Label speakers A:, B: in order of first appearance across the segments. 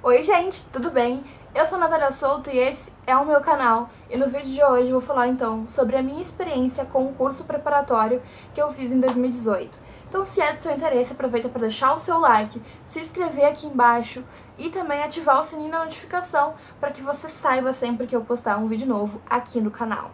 A: Oi gente, tudo bem? Eu sou a Natália Souto e esse é o meu canal. E no vídeo de hoje eu vou falar então sobre a minha experiência com o curso preparatório que eu fiz em 2018. Então se é do seu interesse, aproveita para deixar o seu like, se inscrever aqui embaixo e também ativar o sininho da notificação para que você saiba sempre que eu postar um vídeo novo aqui no canal.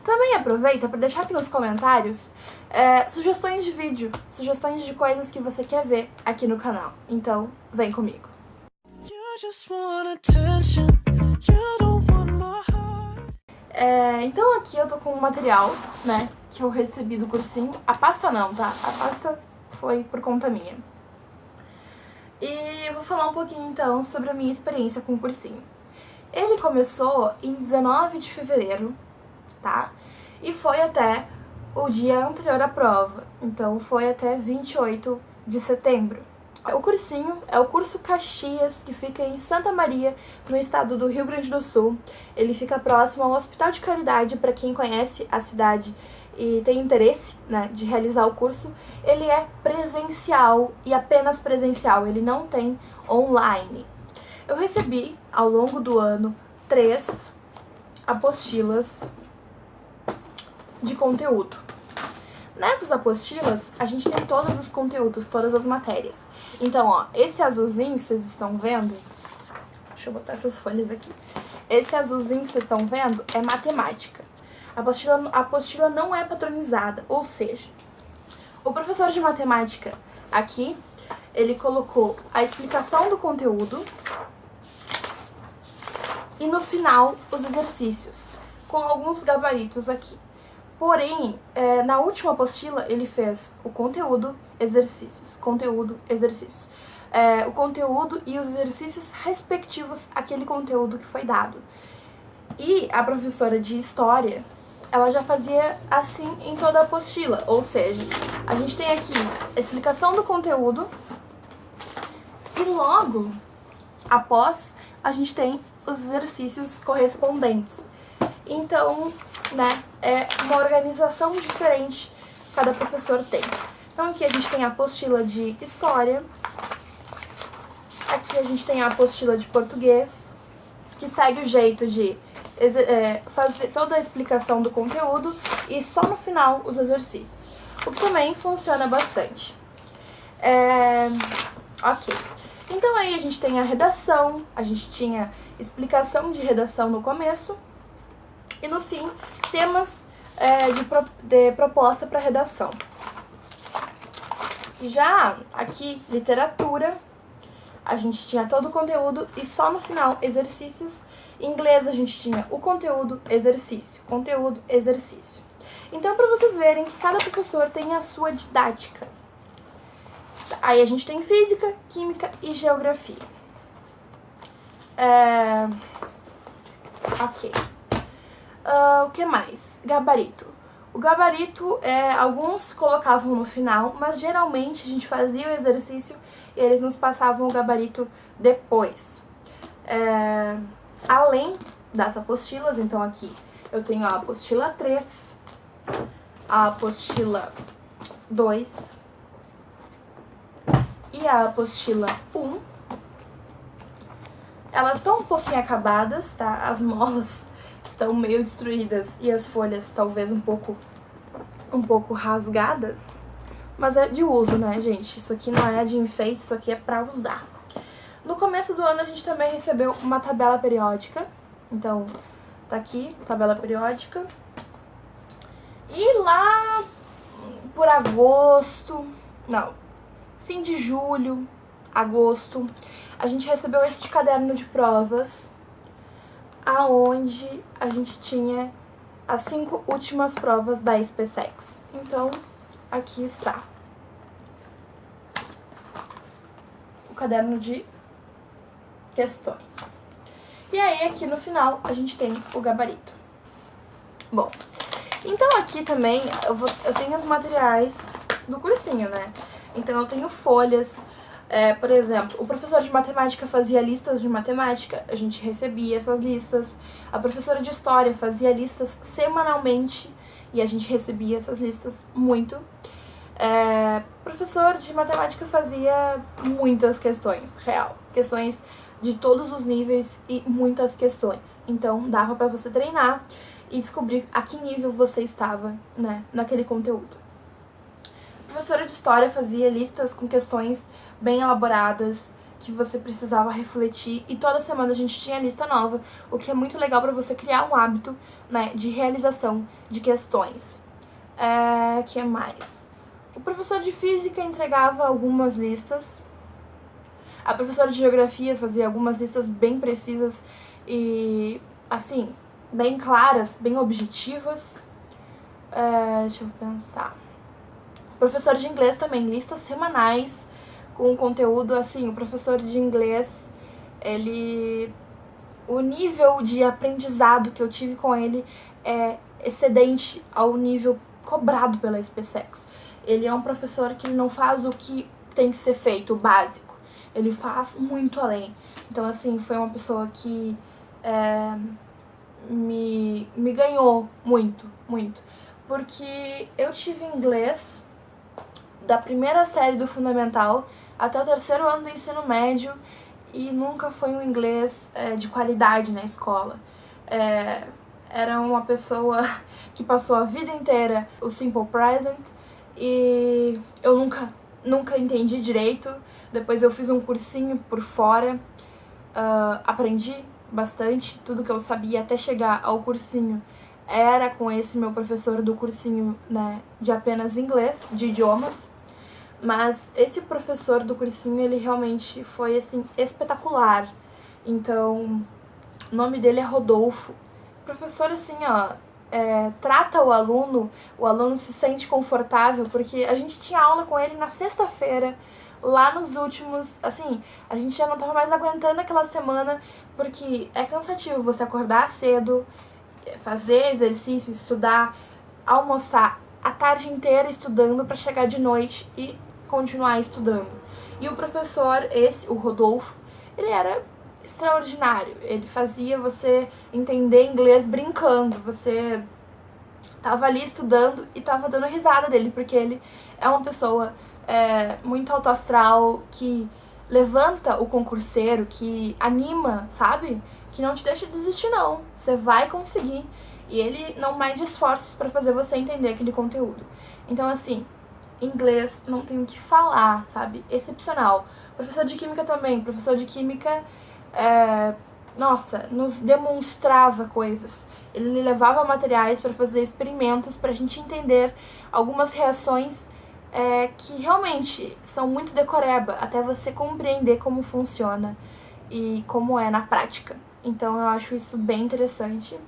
A: Também aproveita para deixar aqui nos comentários sugestões de vídeo, sugestões de coisas que você quer ver aqui no canal. Então vem comigo. Então aqui eu tô com um material, né, que eu recebi do cursinho. A pasta não, tá? A pasta foi por conta minha. E eu vou falar um pouquinho então sobre a minha experiência com o cursinho. Ele começou em 19 de fevereiro, tá? E foi até o dia anterior à prova, então foi até 28 de setembro. O cursinho é o curso Caxias, que fica em Santa Maria, no estado do Rio Grande do Sul. Ele fica próximo ao Hospital de Caridade. Para quem conhece a cidade e tem interesse, né, de realizar o curso, ele é presencial e apenas presencial, ele não tem online. Eu recebi, ao longo do ano, 3 apostilas de conteúdo. Nessas apostilas, a gente tem todos os conteúdos, todas as matérias. Então, ó, esse azulzinho que vocês estão vendo, deixa eu botar essas folhas aqui. Esse azulzinho que vocês estão vendo é matemática. A apostila não é patronizada, ou seja, o professor de matemática aqui, ele colocou a explicação do conteúdo e no final os exercícios, com alguns gabaritos aqui. Porém, na última apostila, ele fez o conteúdo, exercícios, conteúdo, exercícios. O conteúdo e os exercícios respectivos àquele conteúdo que foi dado. E a professora de História, ela já fazia assim em toda a apostila, ou seja, a gente tem aqui a explicação do conteúdo e logo após a gente tem os exercícios correspondentes. Então, né, é uma organização diferente que cada professor tem. Então aqui a gente tem a apostila de História, aqui a gente tem a apostila de Português, que segue o jeito de fazer toda a explicação do conteúdo e só no final os exercícios, o que também funciona bastante. Ok. Então aí a gente tem a redação, a gente tinha explicação de redação no começo, e no fim, temas de proposta para redação. Já aqui, literatura, a gente tinha todo o conteúdo e só no final, exercícios. Em inglês, a gente tinha o conteúdo, exercício, conteúdo, exercício. Então, para vocês verem que cada professor tem a sua didática. Aí a gente tem física, química e geografia. Ok. O que mais? Gabarito. O gabarito, alguns colocavam no final, mas geralmente a gente fazia o exercício e eles nos passavam o gabarito depois. Além das apostilas, então aqui eu tenho a apostila 3, a apostila 2 e a apostila 1. Elas estão um pouquinho acabadas, tá? As molas estão meio destruídas e as folhas talvez um pouco rasgadas, mas é de uso, né, gente? Isso aqui não é de enfeite, isso aqui é pra usar. No começo do ano a gente também recebeu uma tabela periódica, então tá aqui, tabela periódica. E lá por fim de julho, agosto, a gente recebeu esse caderno de provas, aonde a gente tinha as 5 últimas provas da SpaceX. Então, aqui está o caderno de questões. E aí, aqui no final, a gente tem o gabarito. Bom, então aqui também eu tenho os materiais do cursinho, né? Então, eu tenho folhas. Por exemplo, o professor de matemática fazia listas de matemática, a gente recebia essas listas. A professora de história fazia listas semanalmente e a gente recebia essas listas muito. O professor de matemática fazia muitas questões, questões de todos os níveis e muitas questões. Então dava para você treinar e descobrir a que nível você estava, né, naquele conteúdo. A professora de história fazia listas com questões bem elaboradas que você precisava refletir, e toda semana a gente tinha lista nova, o que é muito legal para você criar um hábito, né, de realização de questões. Que mais? O professor de física entregava algumas listas. A professora de geografia fazia algumas listas bem precisas e, assim, bem claras, bem objetivas. Deixa eu pensar. O professor de inglês também, listas semanais com conteúdo, assim, o professor de inglês, o nível de aprendizado que eu tive com ele é excedente ao nível cobrado pela SpaceX. Ele é um professor que não faz o que tem que ser feito, o básico. Ele faz muito além. Então, assim, foi uma pessoa que me ganhou muito, muito. Porque eu tive inglês da primeira série do fundamental até o terceiro ano do ensino médio e nunca foi um inglês de qualidade na escola. Era uma pessoa que passou a vida inteira o Simple Present e eu nunca entendi direito. Depois eu fiz um cursinho por fora, aprendi bastante, tudo que eu sabia até chegar ao cursinho era com esse meu professor do cursinho, né, de apenas inglês, de idiomas. Mas esse professor do cursinho, ele realmente foi, assim, espetacular. Então, o nome dele é Rodolfo. O professor, assim, trata o aluno se sente confortável, porque a gente tinha aula com ele na sexta-feira, lá nos últimos, assim, a gente já não tava mais aguentando aquela semana, porque é cansativo você acordar cedo, fazer exercício, estudar, almoçar a tarde inteira estudando para chegar de noite e continuar estudando. E o professor, o Rodolfo, ele era extraordinário. Ele fazia você entender inglês brincando. Você tava ali estudando e tava dando risada dele, porque ele é uma pessoa muito autoastral, que levanta o concurseiro, que anima, sabe? Que não te deixa desistir, não. Você vai conseguir. E ele não mede esforços para fazer você entender aquele conteúdo. Então, assim, inglês não tem o que falar, sabe? Excepcional. Professor de química também. Professor de química, nos demonstrava coisas. Ele levava materiais para fazer experimentos para a gente entender algumas reações que realmente são muito decoreba, até você compreender como funciona e como é na prática. Então eu acho isso bem interessante.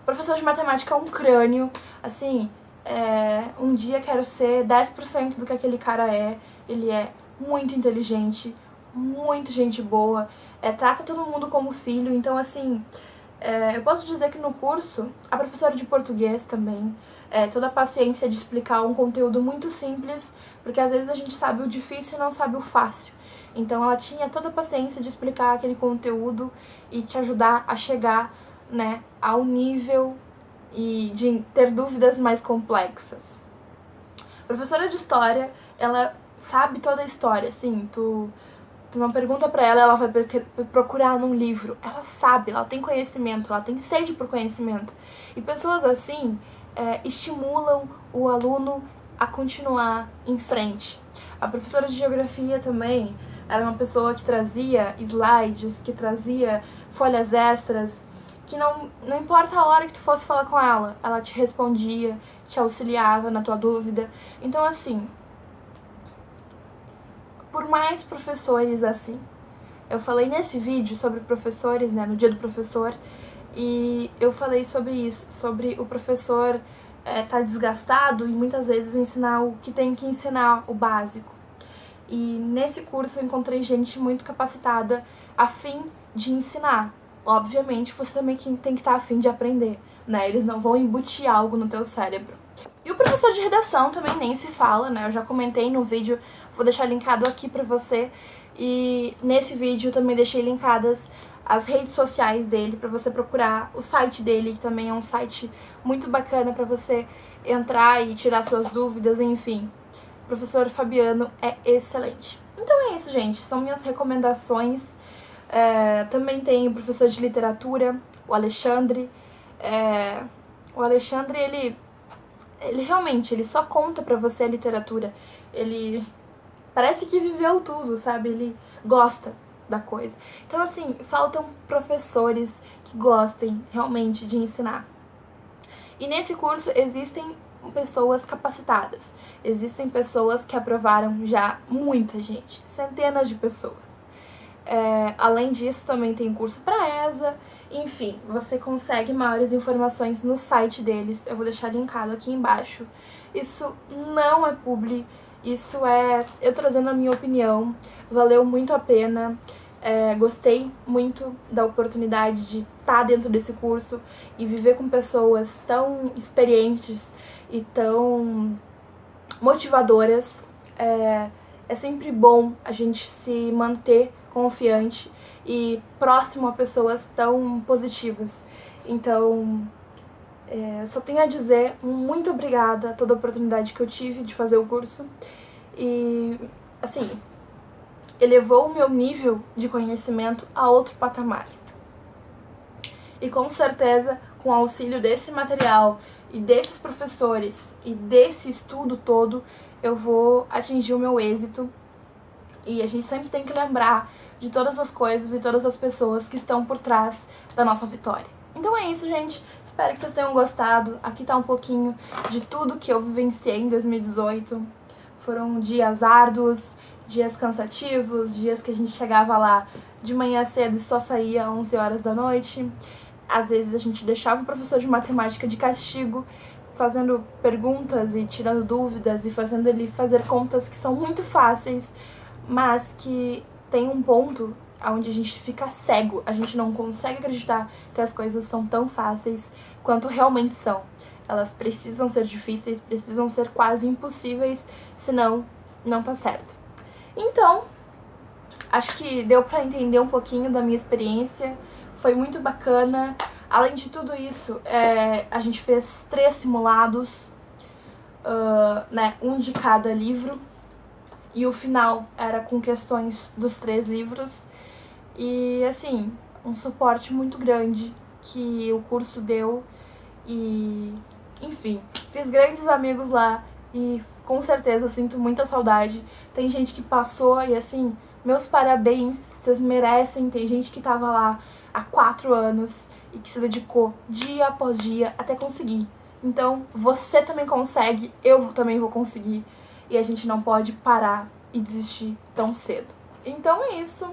A: O professor de matemática é um crânio, assim, um dia quero ser 10% do que aquele cara é. Ele é muito inteligente, muito gente boa, trata todo mundo como filho. Então, assim, eu posso dizer que no curso, a professora de português também, toda a paciência de explicar um conteúdo muito simples, porque às vezes a gente sabe o difícil e não sabe o fácil. Então ela tinha toda a paciência de explicar aquele conteúdo e te ajudar a chegar, né, ao nível e de ter dúvidas mais complexas. A professora de história, ela sabe toda a história, assim, tu não pergunta pra ela, ela vai procurar num livro. Ela sabe, ela tem conhecimento, ela tem sede por conhecimento. E pessoas assim estimulam o aluno a continuar em frente. A professora de geografia também era uma pessoa que trazia slides, que trazia folhas extras, que não importa a hora que tu fosse falar com ela te respondia, te auxiliava na tua dúvida. Então, assim, por mais professores assim, eu falei nesse vídeo sobre professores, né, no dia do professor, e eu falei sobre isso, sobre o professor tá desgastado e muitas vezes ensinar o que tem que ensinar, o básico. E nesse curso eu encontrei gente muito capacitada a fim de ensinar. Obviamente, você também tem que estar a fim de aprender, né? Eles não vão embutir algo no teu cérebro. E o professor de redação também nem se fala, né? Eu já comentei no vídeo, vou deixar linkado aqui pra você. E nesse vídeo também deixei linkadas as redes sociais dele pra você procurar, o site dele, que também é um site muito bacana pra você entrar e tirar suas dúvidas, enfim. Professor Fabiano é excelente. Então é isso, gente. São minhas recomendações Também tem o professor de literatura, o Alexandre. O Alexandre, ele realmente, ele só conta pra você a literatura. Ele parece que viveu tudo, sabe? Ele gosta da coisa. Então, assim, faltam professores que gostem realmente de ensinar. E nesse curso existem pessoas capacitadas. Existem pessoas que aprovaram já muita gente, centenas de pessoas. Além disso, também tem curso para ESA. Enfim, você consegue maiores informações no site deles. Eu vou deixar linkado aqui embaixo. Isso não é publi, isso é eu trazendo a minha opinião. Valeu muito a pena. Gostei muito da oportunidade de estar dentro desse curso e viver com pessoas tão experientes e tão motivadoras. É sempre bom a gente se manter confiante e próximo a pessoas tão positivas. Então, só tenho a dizer muito obrigada a toda a oportunidade que eu tive de fazer o curso. E, assim, elevou o meu nível de conhecimento a outro patamar. E com certeza, com o auxílio desse material e desses professores e desse estudo todo, eu vou atingir o meu êxito. E a gente sempre tem que lembrar de todas as coisas e todas as pessoas que estão por trás da nossa vitória. Então é isso, gente. Espero que vocês tenham gostado. Aqui tá um pouquinho de tudo que eu vivenciei em 2018. Foram dias árduos, dias cansativos, dias que a gente chegava lá de manhã cedo e só saía às 11 horas da noite. Às vezes a gente deixava o professor de matemática de castigo, fazendo perguntas e tirando dúvidas e fazendo ele fazer contas que são muito fáceis, mas que tem um ponto onde a gente fica cego, a gente não consegue acreditar que as coisas são tão fáceis quanto realmente são. Elas precisam ser difíceis, precisam ser quase impossíveis, senão não tá certo. Então, acho que deu pra entender um pouquinho da minha experiência, foi muito bacana. Além de tudo isso, a gente fez 3 simulados, um de cada livro, e o final era com questões dos 3 livros. E, assim, um suporte muito grande que o curso deu. E, enfim, fiz grandes amigos lá e com certeza sinto muita saudade. Tem gente que passou e, assim, meus parabéns, vocês merecem. Tem gente que tava lá há 4 anos e que se dedicou dia após dia até conseguir. Então, você também consegue, eu também vou conseguir. E a gente não pode parar e desistir tão cedo. Então é isso.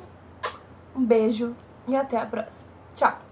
A: Um beijo e até a próxima. Tchau!